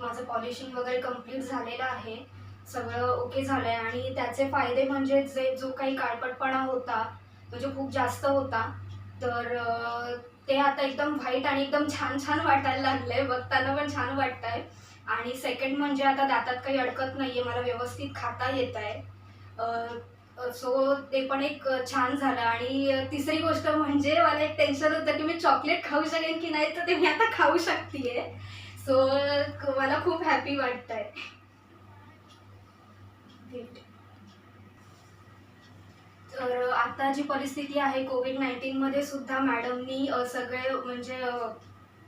माझं पॉलिशिंग वगैरे कंप्लीट झालेलं आहे. सगळं ओके झालं आहे आणि त्याचे फायदे म्हणजे जो काही काळपटपणा होता, तो जो खूप जास्त होता, तर ते आता एकदम व्हाईट आणि एकदम छान-छान वाटायला लागलंय. बघताना पण छान वाटतंय. आणि सेकंड म्हणजे आता दातात काही अडकत नाहीये. मला व्यवस्थित खाता येतंय. सो ते पण एक छान झालं आणि तिसरी गोष्ट म्हणजे मला एक टेन्शन होतं, की मी चॉकलेट खाऊ शकेन की नाही, तर ते मी आता खाऊ शकतीये. सो मला खूप हॅपी वाटतंय. तर आता जी परिस्थिती आहे कोविड-19मध्ये सुद्धा मॅडमनी सगळे म्हणजे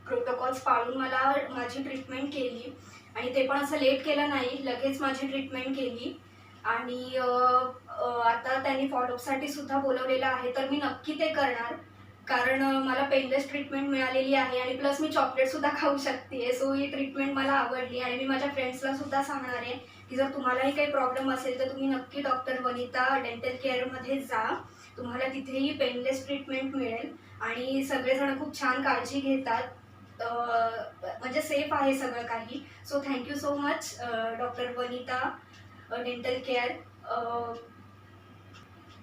प्रोटोकॉल्स पाळून मला माझी ट्रीटमेंट केली आणि ते पण असं लेट केलं नाही, लगेच माझी ट्रीटमेंट केली आणि आता त्यांनी फॉलोअपसाठी सुद्धा बोलावलेलं आहे, तर मी नक्की ते करणार. कारण मला पेनलेस ट्रीटमेंट मिळालेली आहे आणि प्लस मी चॉकलेटसुद्धा खाऊ शकते. सो ही ट्रीटमेंट मला आवडली आणि मी माझ्या फ्रेंड्सला सुद्धा सांगणार आहे, की जर तुम्हालाही काही प्रॉब्लेम असेल, तर तुम्ही नक्की डॉक्टर वनिता डेंटल केअरमध्ये जा. तुम्हाला तिथेही पेनलेस ट्रीटमेंट मिळेल आणि सगळेजण खूप छान काळजी घेतात. म्हणजे सेफ आहे सगळं काही. So thank so much doctor Vanita dental care,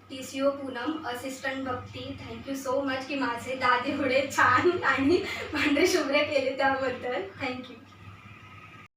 TCO Poonam, assistant Bhakti. Thank so much की माझे दात एवढे छान आणि पांढरे शुभ्र केले त्याबद्दल. थँक